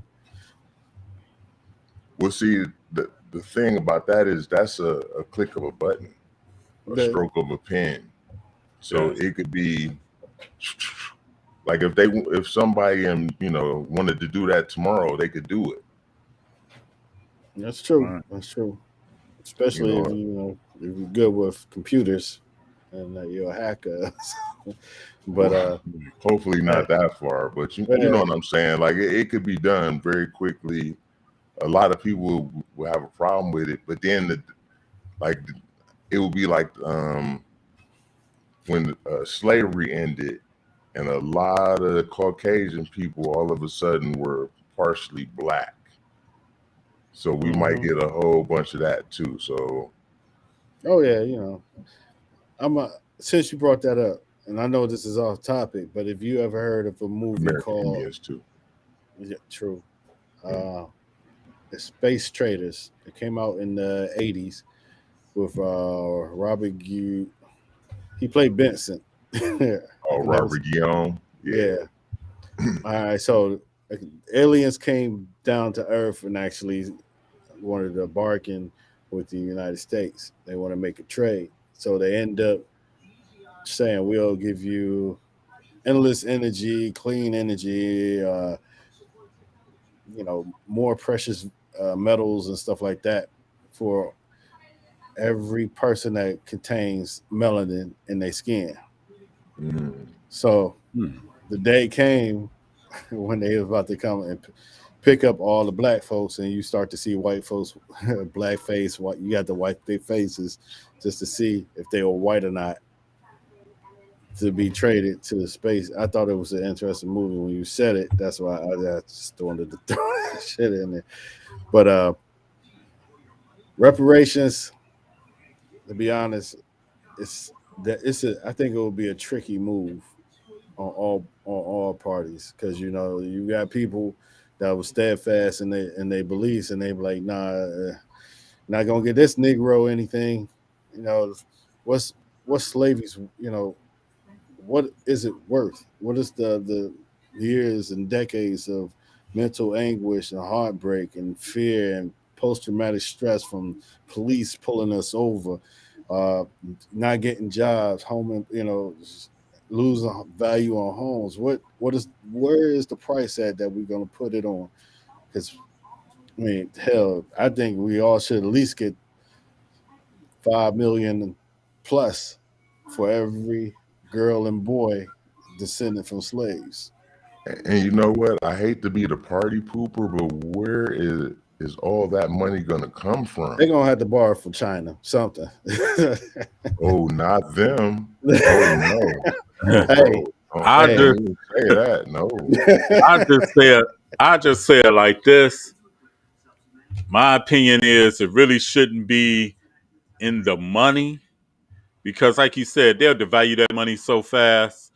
Well, see, the thing about that is that's a click of a button, a stroke of a pen. So it could be like if somebody wanted to do that tomorrow, they could do it. That's true. That's true. Especially if if you're good with computers and you're a hacker. But hopefully not that far. But you know what I'm saying? Like it could be done very quickly. A lot of people will have a problem with it, but then it will be like when slavery ended, and a lot of Caucasian people all of a sudden were partially black. So we might get a whole bunch of that too. So, since you brought that up, and I know this is off topic, but if you ever heard of a movie American called Indians too. Yeah, true. The Space Traders. It came out in the 80s with Robert Gu. He played Benson. Robert Guillaume. Yeah. All right. So aliens came down to Earth and actually wanted to bargain with the United States. They want to make a trade. So they end up saying, we'll give you endless energy, clean energy, more precious metals and stuff like that for every person that contains melanin in their skin. So the day came when they was about to come and pick up all the black folks, and you start to see white folks, black face, white. You got to wipe their faces just to see if they were white or not to be traded to the space. I thought it was an interesting movie when you said it. That's why I just wanted to throw that shit in there. But reparations, to be honest, I think it will be a tricky move on all parties, because you got people that was steadfast in their beliefs, and they be like, nah, not gonna get this Negro anything. What's slavery's, what is it worth? What is the years and decades of mental anguish and heartbreak and fear and post-traumatic stress from police pulling us over, not getting jobs, home, losing value on homes? Where is the price at that we're gonna put it on? Because hell, I think we all should at least get 5 million plus for every girl and boy descended from slaves. And you know what? I hate to be the party pooper, but where is all that money gonna come from? They're gonna have to borrow from China, something. Oh, not them. Oh no. Hey, I just say that. No. I just say it like this. My opinion is it really shouldn't be in the money, because like you said, they'll devalue that money so fast.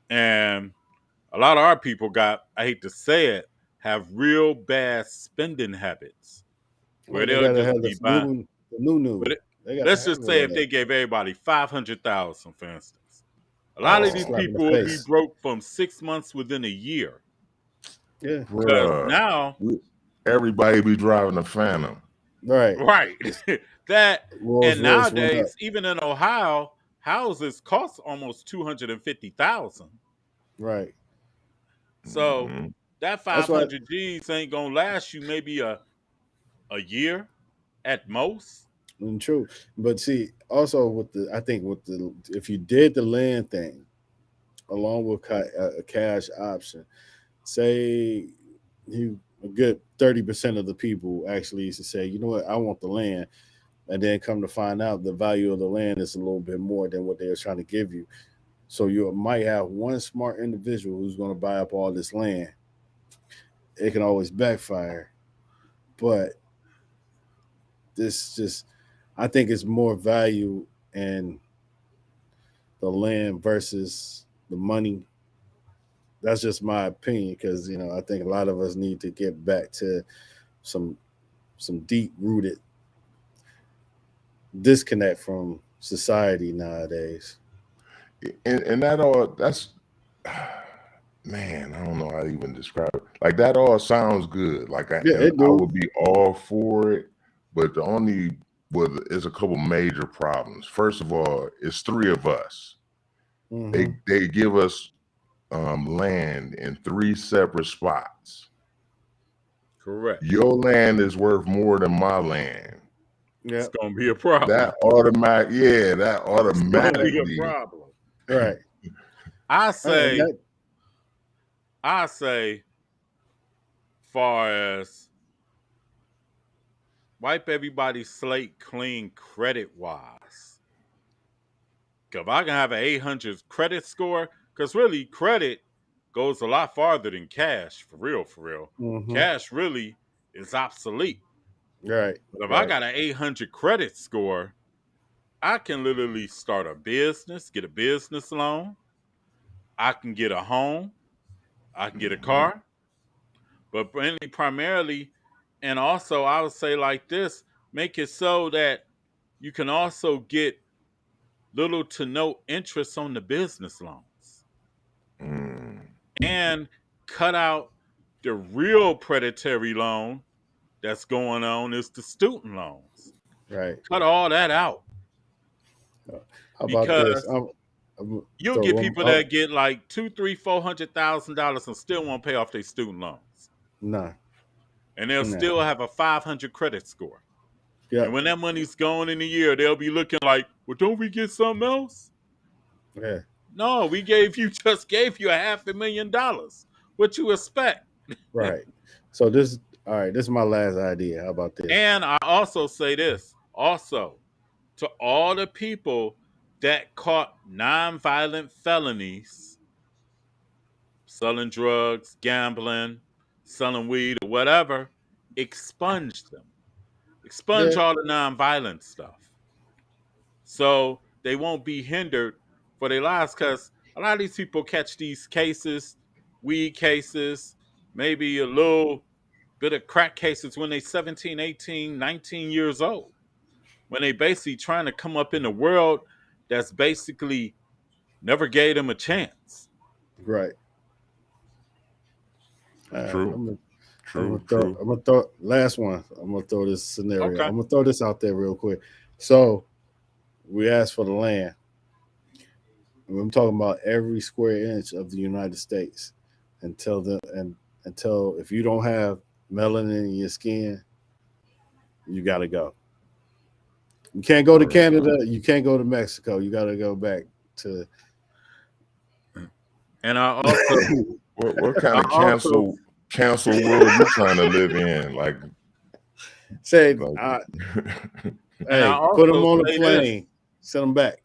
And a lot of our people I hate to say it, have real bad spending habits where they they'll gotta just have be the buying. new. Let's just say if they gave everybody 500,000, for instance, a lot of these people will be broke from 6 months within a year. Yeah, because now everybody be driving a Phantom. Right. That Rolls and Royce nowadays, even in Ohio, houses cost almost $250,000. Right. So that 500 G's ain't gonna last you maybe a year at most. True, but see, also if you did the land thing along with a cash option, say a good 30% of the people actually used to say, you know what, I want the land. and then come to find out the value of the land is a little bit more than what they were trying to give you. So you might have one smart individual who's going to buy up all this land. It can always backfire, but this just, I think it's more value in the land versus the money. That's just my opinion, because I think a lot of us need to get back to some deep rooted disconnect from society nowadays. And that's man, I don't know how to even describe it. Like, that all sounds good. Like, I would be all for it, but is a couple major problems. First of all, it's three of us. Mm-hmm. They give us land in three separate spots. Correct. Your land is worth more than my land. Yeah, it's gonna be a problem. That automatically be a problem. Right. I say, far as wipe everybody's slate clean credit wise. If I can have an 800 credit score, because really credit goes a lot farther than cash, for real. Mm-hmm. Cash really is obsolete. Right. But if I got an 800 credit score, I can literally start a business, get a business loan. I can get a home. I can get a car. But primarily, and also I would say like this, make it so that you can also get little to no interest on the business loans. And cut out the real predatory loan that's going on is the student loans. Right. Cut all that out. How about this? You'll get people that get like $200,000, $300,000, $400,000 and still won't pay off their student loans. No. And they'll still have a 500 credit score. Yeah. And when that money's gone in a year, they'll be looking like, well, don't we get something else? Yeah. No, we just gave you $500,000. What you expect? Right. So this is my last idea. How about this? And I also say this, also, to all the people that caught nonviolent felonies, selling drugs, gambling, selling weed, or whatever, expunge them. Expunge all the nonviolent stuff. So they won't be hindered for their lives, because a lot of these people catch these cases, weed cases, maybe a little bit of crack cases when they're 17, 18, 19 years old. When they basically trying to come up in a world that's basically never gave them a chance. Right. True. I'm gonna throw last one. I'm gonna throw this scenario. Okay. I'm gonna throw this out there real quick. So we asked for the land. I'm talking about every square inch of the United States until if you don't have melanin in your skin, you gotta go. You can't go to Canada. You can't go to Mexico. You got to go back to. And I also, what kind of cancel world you trying to live in? Like, say, like, hey, put them on a plane, send them back.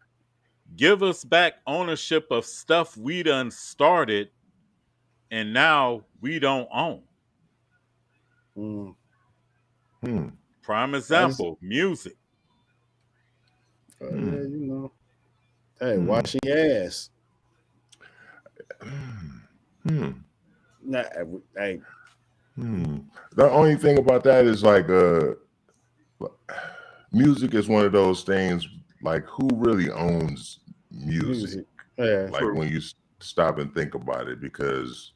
Give us back ownership of stuff we done started, and now we don't own. Prime example, music. Yeah, hey, wash your ass. Nah, hey. The only thing about that is like music is one of those things, like, who really owns music? Yeah, like, when you stop and think about it, because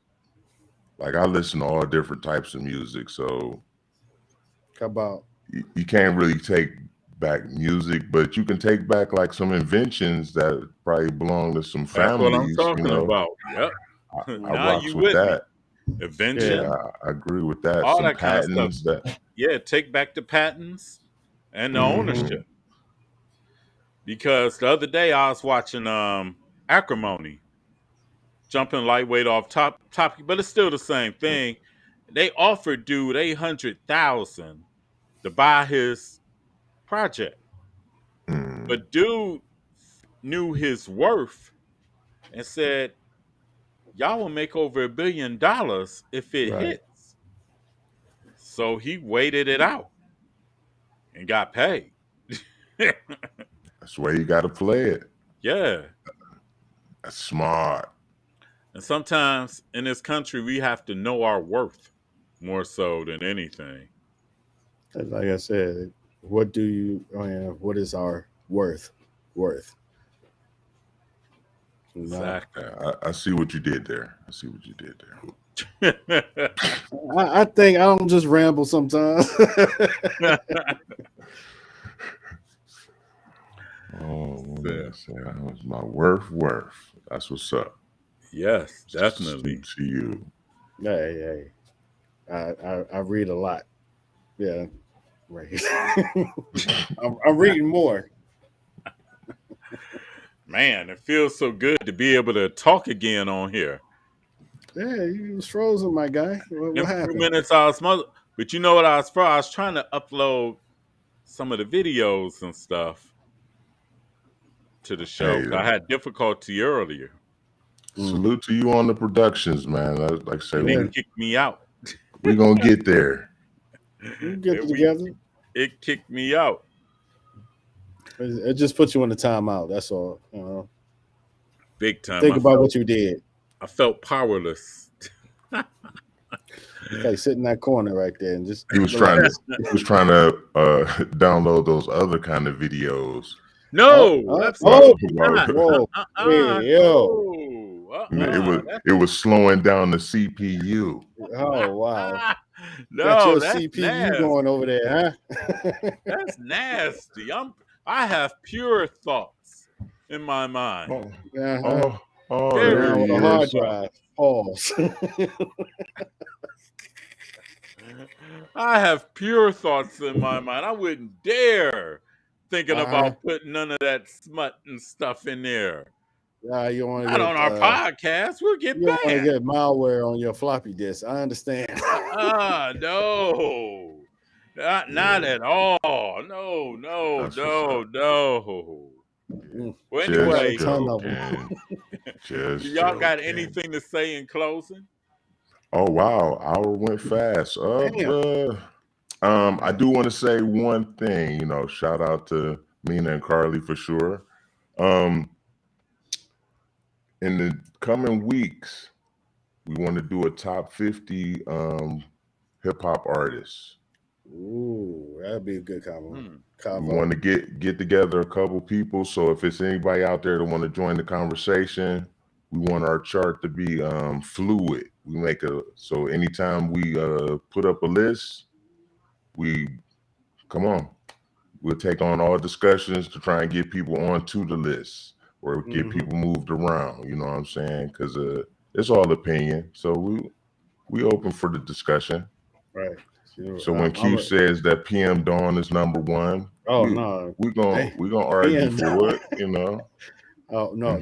like, I listen to all different types of music, so how about you can't really take back music, but you can take back like some inventions that probably belong to some families. That's what I'm talking about. Yep. I Now rocks you with that. Invention. Yeah, I agree with that. All some that kind of patents stuff. Yeah, take back the patents and the ownership. Because the other day I was watching Acrimony, jumping lightweight off top, but it's still the same thing. They offered dude $800,000 to buy his project. Mm. But dude knew his worth and said, y'all will make over $1 billion if it Right. hits. So he waited it out and got paid. That's the way you got to play it. Yeah. That's smart. And sometimes in this country, we have to know our worth more so than anything. Like I said, what is our worth? Exactly. I see what you did there. I think I don't just ramble sometimes. Oh, that was my worth. That's what's up. Yes, definitely. To you. Hey. I read a lot. Yeah, right. I'm reading more. Man, it feels so good to be able to talk again on here. Yeah, you was frozen, my guy. What In a few happened? minutes, I was but you know what I was trying to upload some of the videos and stuff to the show. Hey, I had difficulty earlier. Salute to you on the productions, man. Like I say, They kicked me out. We're gonna get there. We get together. It kicked me out. It just puts you in the timeout. That's all. Big time. Think about what you did. I felt powerless. Okay, sit in that corner right there and just. He was trying to download those other kind of videos. No, absolutely not. Whoa, It was slowing down the CPU. Oh wow! No, got your that's CPU nasty. going over there, huh? That's nasty. I have pure thoughts in my mind. Down there with he a hard is. drive. Pause. I have pure thoughts in my mind. I wouldn't dare thinking about putting none of that smut and stuff in there. You want Not on our podcast. We'll get you don't want to banned. get malware on your floppy disk. I understand. No. Not at all. No. Well, anyway, y'all got anything to say in closing? Oh wow, hour went fast. I do want to say one thing. Shout out to Mina and Carly for sure. In the coming weeks, we want to do a top 50 hip hop artists. Ooh, that'd be a good combo. We want to get together a couple people. So if it's anybody out there that want to join the conversation, we want our chart to be fluid. We make so anytime we put up a list, we'll take on all discussions to try and get people onto the list or get people moved around. You know what I'm saying? Because it's all opinion. So we open for the discussion. Right. So when Q says that PM Dawn is number one, we're gonna argue for it. Oh no.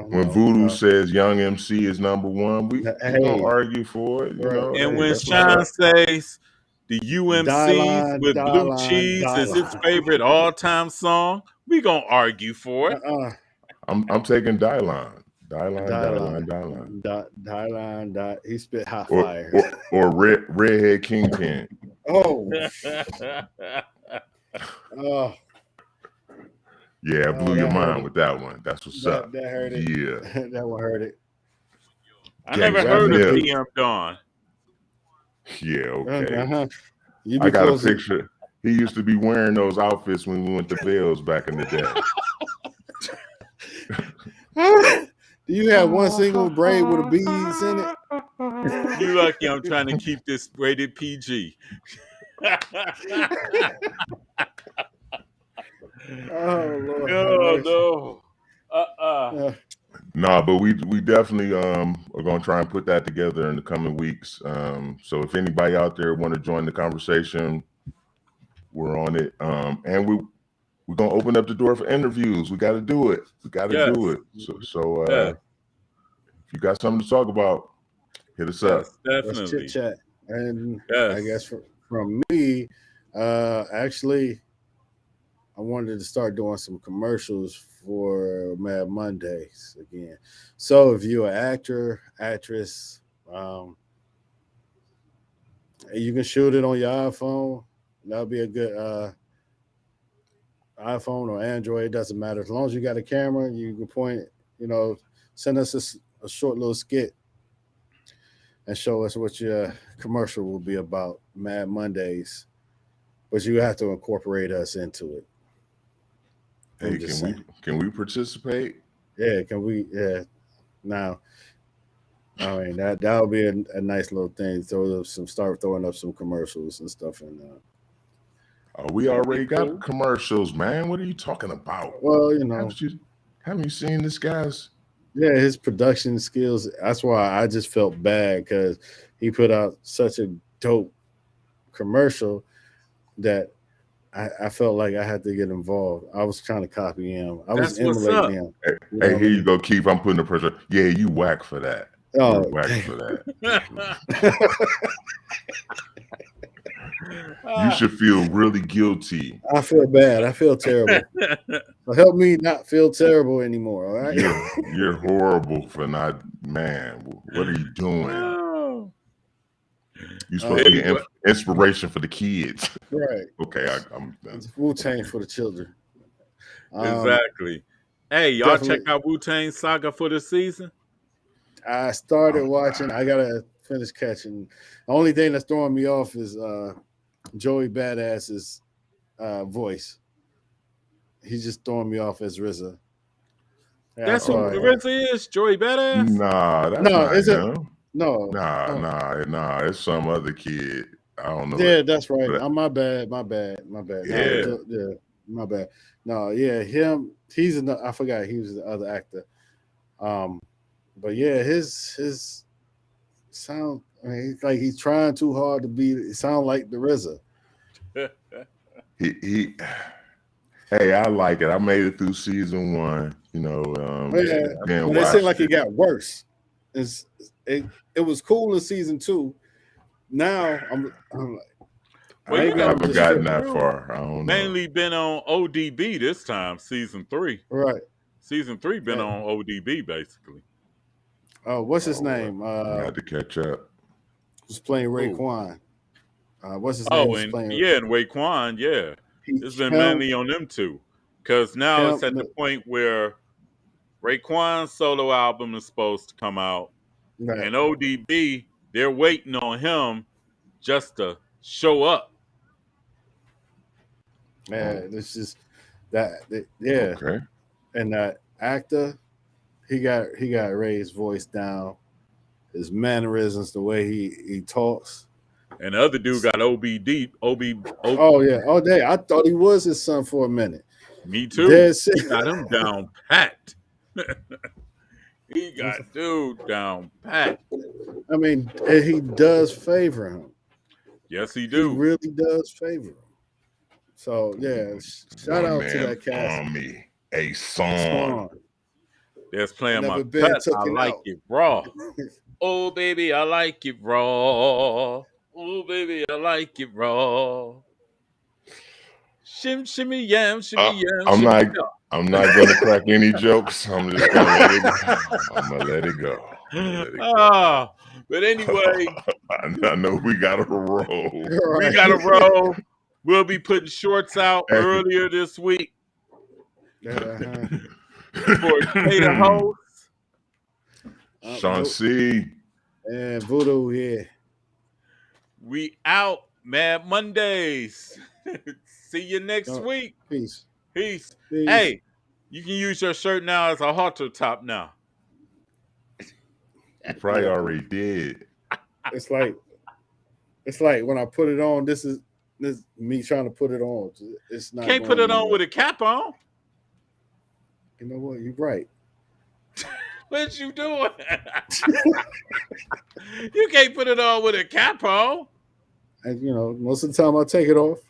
When Voodoo says Young MC is number one, we're gonna argue for it. And when Sean says the UMCs with Blue Cheese is his favorite all-time song, we gonna argue for it. I'm taking Dylon. He spit hot fire. Or Redhead Kingpin. Yeah, I blew your mind with that one. That's what's up. That hurt it. Yeah. That one hurt it. I never heard of PM Dawn. Yeah, okay. I got a picture. He used to be wearing those outfits when we went to Vales back in the day. Do you have one single braid with a beads in it? You lucky I'm trying to keep this rated PG. Oh Lord. No. No, but we definitely are gonna try and put that together in the coming weeks. So if anybody out there want to join the conversation, we're on it. And we're gonna open up the door for interviews. We got to do it. Do it. So if you got something to talk about, hit us up. Definitely. Let's chit chat. And I guess from me, actually, I wanted to start doing some commercials for Mad Mondays again. So if you're an actor, actress, you can shoot it on your iPhone. That'll be a good iPhone or Android. It doesn't matter. As long as you got a camera, you can point, send us a short little skit and show us what your commercial will be about, Mad Mondays. But you have to incorporate us into it. Hey, can we participate? Yeah, can we? Yeah. Now, I mean that would be a nice little thing. Start throwing up some commercials and stuff. And we already got commercials, man. What are you talking about? Well, haven't you seen this guy's? Yeah, his production skills. That's why I just felt bad because he put out such a dope commercial that I felt like I had to get involved. I was trying to copy him. I was emulating him. Hey, here you go, Keith. I'm putting the pressure. Yeah, you whack for that. Oh, you're whack for that. You should feel really guilty. I feel bad. I feel terrible. So help me not feel terrible anymore. All right. You're horrible for not. Man, what are you doing? You're supposed to be an inspiration for the kids. Right. Okay, I'm done. It's Wu-Tang for the children. Exactly. Hey, y'all check out Wu-Tang Saga for the season? I started watching. I got to finish catching. The only thing that's throwing me off is Joey Badass's voice. He's just throwing me off as RZA. Yeah, that's who RZA is? Joey Badass? Nah, that's not him. No. Nah. It's some other kid. I don't know. Yeah, that's right. My bad. Yeah. Yeah, my bad. No, yeah, him. He's another. I forgot he was the other actor. But yeah, his sound. I mean, he's trying too hard to be. Sound like the RZA. He. Hey, I like it. I made it through season 1. But it seemed like it got worse. It was cool in season 2. Now I'm like, I haven't gotten that far. I don't know. Mainly been on ODB this time, season 3. Right. Season 3 been on ODB basically. Oh, what's his name? I had to catch up. Was playing Raekwon. What's his name? Oh, and Raekwon, yeah. It's been mainly on them two. Because now it's at the point where Raekwon's solo album is supposed to come out. Right. And ODB, they're waiting on him just to show up. Man, this is that. Yeah. Okay. And that actor, he got Ray's voice down, his mannerisms, the way he talks. And the other dude got OBD. Oh yeah. Oh, day. I thought he was his son for a minute. Me too. He got him down pat. He got dude down pat. I mean, he does favor him. Yes, he do. He really does favor him. So yeah, shout out to that cast. Me a song. That's playing my pet. I like it raw. Oh baby, I like it raw. Oh baby, I like it raw. Shimmy yam, shimmy yam. I'm not gonna crack any jokes. I'm just gonna let it go. I'm gonna let it go. But anyway, I know we gotta roll. We gotta roll. We'll be putting shorts out earlier this week. For Tater Host. Sean C. And Voodoo here. We out, Mad Mundayz. See you next week. Peace. Hey, you can use your shirt now as a halter top now. You probably already did. It's like when I put it on, this is me trying to put it on. It's not. Can't put it on with a cap on. You know what? You're right. What you doing? You can't put it on with a cap on. And most of the time I take it off.